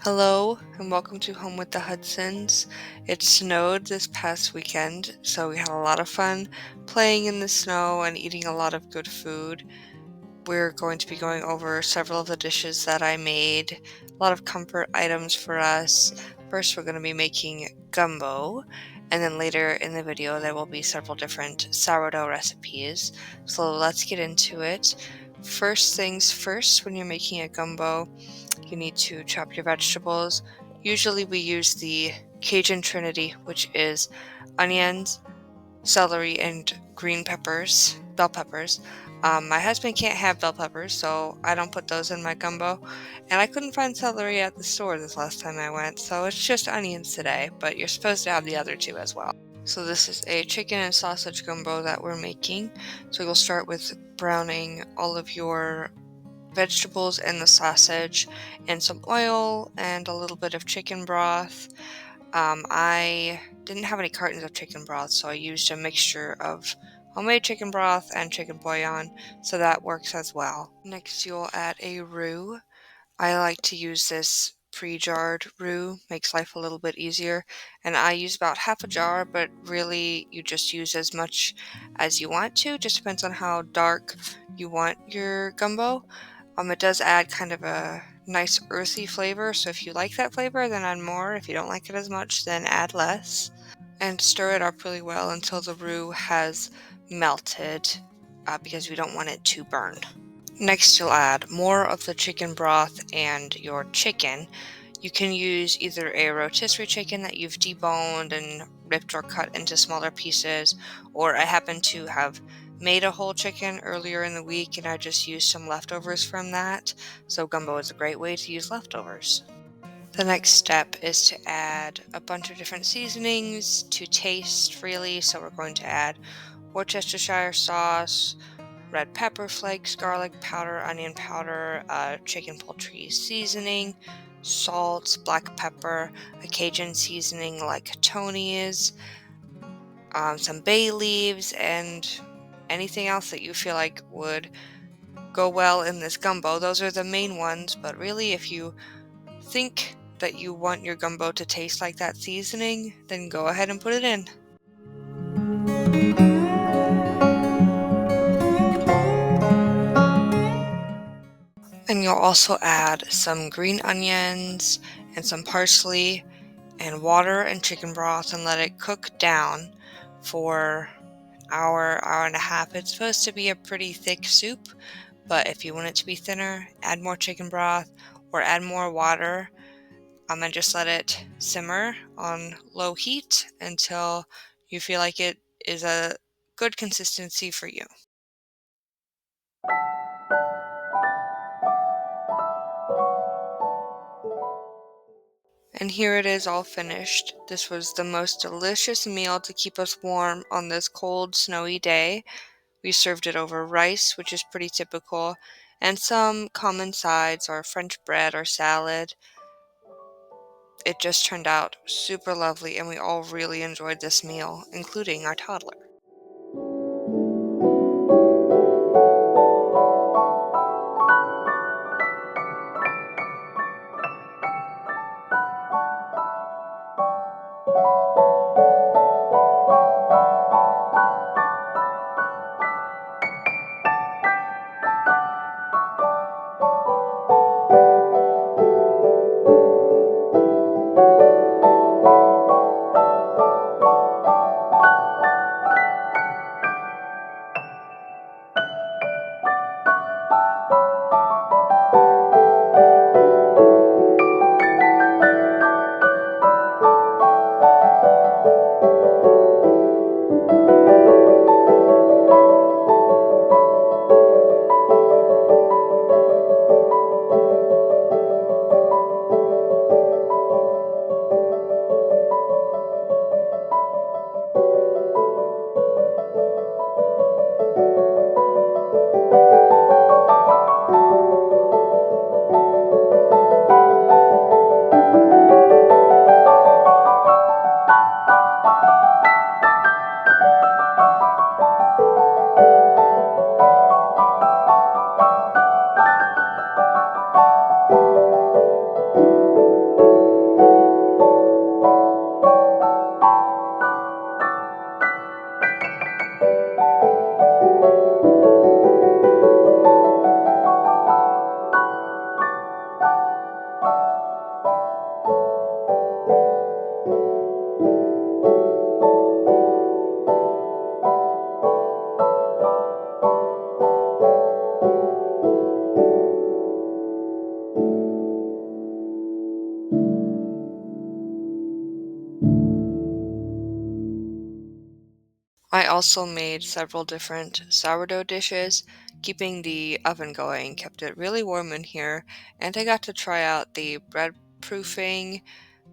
Hello and welcome to Home with the Hudsons. It snowed this past weekend, so we had a lot of fun playing in the snow and eating a lot of good food. We're going to be going over several of the dishes that I made, a lot of comfort items for us. First, we're going to be making gumbo, and then later in the video, there will be several different sourdough recipes. So let's get into it. First things first, when you're making a gumbo, you need to chop your vegetables. Usually we use the Cajun Trinity, which is onions, celery, and green peppers, bell peppers. My husband can't have bell peppers, so I don't put those in my gumbo. And I couldn't find celery at the store this last time I went, so it's just onions today, but you're supposed to have the other two as well. So this is a chicken and sausage gumbo that we're making. So you'll start with browning all of your vegetables and the sausage and some oil and a little bit of chicken broth. I didn't have any cartons of chicken broth, so I used a mixture of homemade chicken broth and chicken bouillon, so that works as well. Next, you'll add a roux. I like to use this pre-jarred roux, makes life a little bit easier, and I use about half a jar, but really you just use as much as you want to, just depends on how dark you want your gumbo. It does add kind of a nice earthy flavor, so if you like that flavor, then add more. If you don't like it as much, then add less. And stir it up really well until the roux has melted, because we don't want it to burn. Next, you'll add more of the chicken broth and your chicken. You can use either a rotisserie chicken that you've deboned and ripped or cut into smaller pieces, or I happen to have made a whole chicken earlier in the week and I just used some leftovers from that, so gumbo is a great way to use leftovers. The next step is to add a bunch of different seasonings to taste freely, so we're going to add Worcestershire sauce, red pepper flakes, garlic powder, onion powder, chicken poultry seasoning, salt, black pepper, a Cajun seasoning like Tony's, some bay leaves, and anything else that you feel like would go well in this gumbo. Those are the main ones, but really if you think that you want your gumbo to taste like that seasoning, then go ahead and put it in. And you'll also add some green onions and some parsley and water and chicken broth and let it cook down for hour and a half. It's supposed to be a pretty thick soup, but if you want it to be thinner, add more chicken broth or add more water, and just let it simmer on low heat until you feel like it is a good consistency for you. And here it is all finished. This was the most delicious meal to keep us warm on this cold, snowy day. We served it over rice, which is pretty typical, and some common sides or French bread or salad. It just turned out super lovely, and we all really enjoyed this meal, including our toddler. also made several different sourdough dishes. Keeping the oven going kept it really warm in here, and I got to try out the bread proofing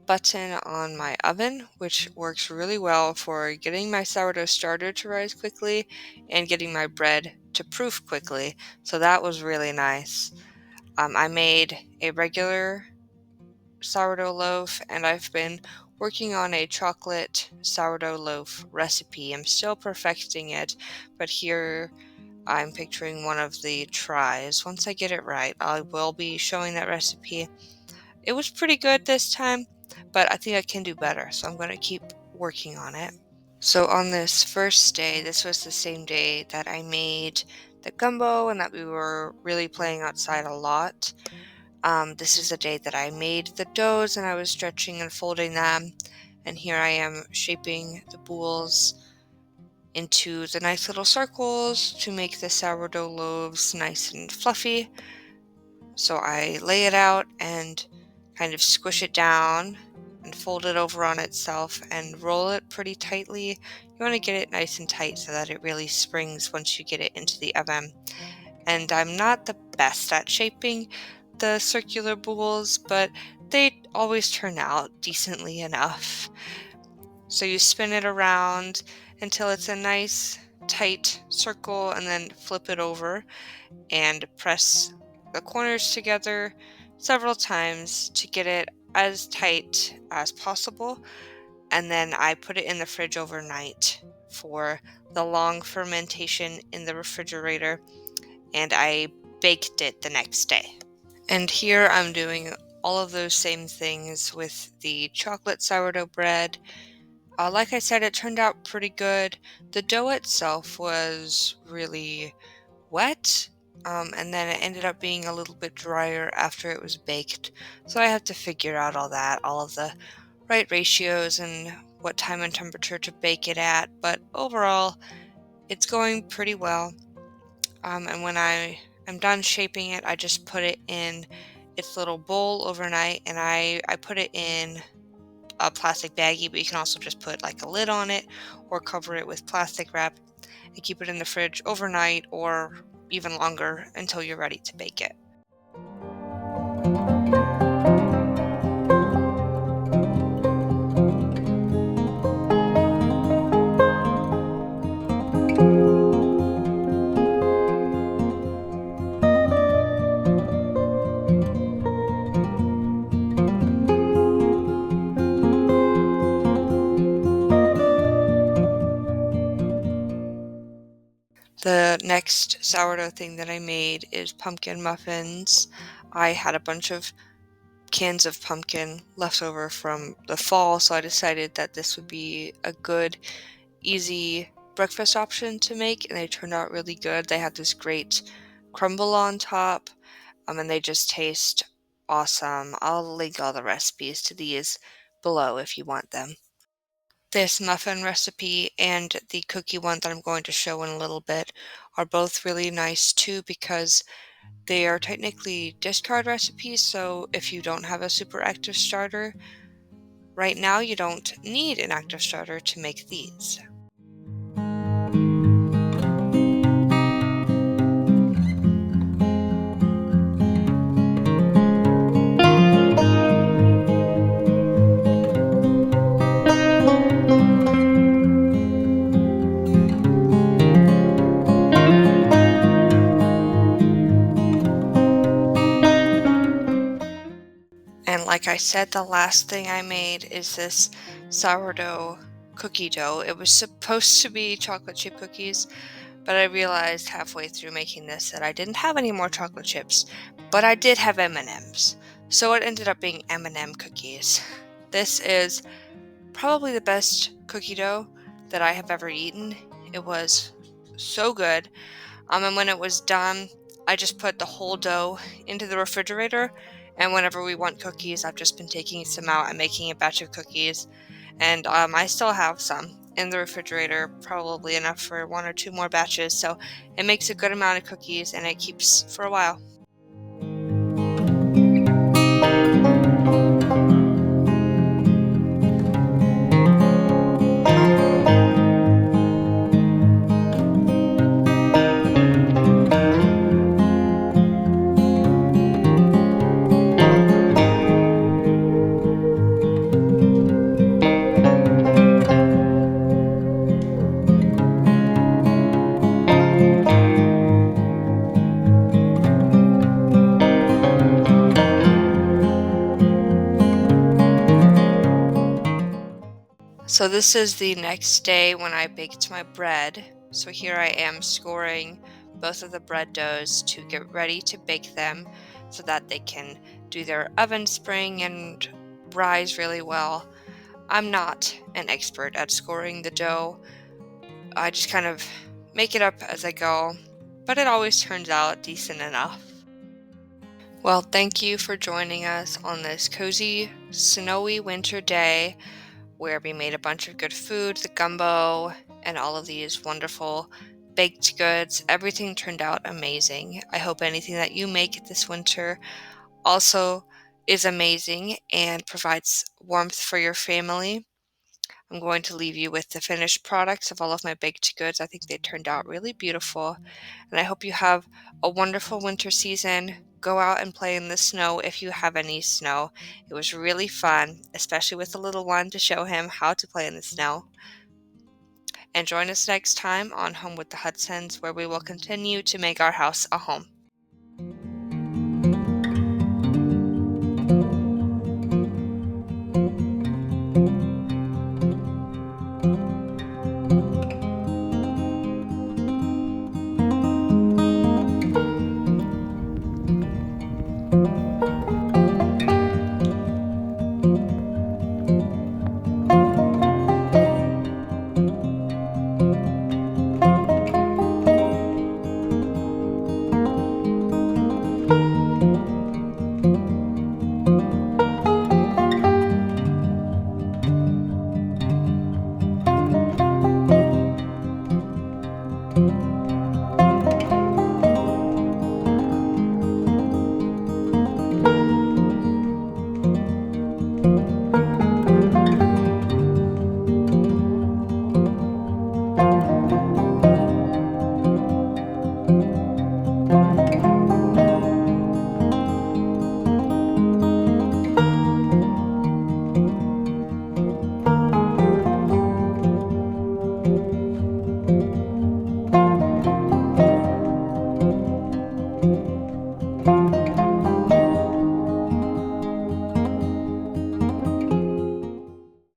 button on my oven, which works really well for getting my sourdough starter to rise quickly and getting my bread to proof quickly. So that was really nice. I made a regular sourdough loaf, and I've been working on a chocolate sourdough loaf recipe. I'm still perfecting it, but here I'm picturing one of the tries. Once I get it right, I will be showing that recipe. It was pretty good this time, but I think I can do better, so I'm going to keep working on it. So on this first day, this was the same day that I made the gumbo and that we were really playing outside a lot. This is the day that I made the doughs and I was stretching and folding them. And here I am shaping the boules into the nice little circles to make the sourdough loaves nice and fluffy. So I lay it out and kind of squish it down and fold it over on itself and roll it pretty tightly. You want to get it nice and tight so that it really springs once you get it into the oven. And I'm not the best at shaping the circular boules, but they always turn out decently enough. So you spin it around until it's a nice tight circle and then flip it over and press the corners together several times to get it as tight as possible. And then I put it in the fridge overnight for the long fermentation in the refrigerator, and I baked it the next day. And here I'm doing all of those same things with the chocolate sourdough bread. Like I said, it turned out pretty good. The dough itself was really wet, and then it ended up being a little bit drier after it was baked. So I have to figure out all of the right ratios and what time and temperature to bake it at. But overall, it's going pretty well. And when I am done shaping it, I just put it in its little bowl overnight, and I put it in a plastic baggie, but you can also just put like a lid on it or cover it with plastic wrap and keep it in the fridge overnight or even longer until you're ready to bake it. The next sourdough thing that I made is pumpkin muffins. I had a bunch of cans of pumpkin left over from the fall, so I decided that this would be a good, easy breakfast option to make, and they turned out really good. They have this great crumble on top, and they just taste awesome. I'll link all the recipes to these below if you want them. This muffin recipe and the cookie one that I'm going to show in a little bit are both really nice too, because they are technically discard recipes, so if you don't have a super active starter, right now you don't need an active starter to make these. And like I said, the last thing I made is this sourdough cookie dough. It was supposed to be chocolate chip cookies, but I realized halfway through making this that I didn't have any more chocolate chips, but I did have M&Ms. So it ended up being M&M cookies. This is probably the best cookie dough that I have ever eaten. It was so good. And when it was done, I just put the whole dough into the refrigerator. And whenever we want cookies, I've just been taking some out and making a batch of cookies. And I still have some in the refrigerator, probably enough for one or two more batches. So it makes a good amount of cookies and it keeps for a while. So this is the next day when I baked my bread. So here I am scoring both of the bread doughs to get ready to bake them so that they can do their oven spring and rise really well. I'm not an expert at scoring the dough. I just kind of make it up as I go, but it always turns out decent enough. Well, thank you for joining us on this cozy, snowy winter day where we made a bunch of good food, the gumbo, and all of these wonderful baked goods. Everything turned out amazing. I hope anything that you make this winter also is amazing and provides warmth for your family. I'm going to leave you with the finished products of all of my baked goods. I think they turned out really beautiful, and I hope you have a wonderful winter season. Go out and play in the snow if you have any snow. It was really fun, especially with the little one, to show him how to play in the snow. And join us next time on Home with the Hudsons, where we will continue to make our house a home.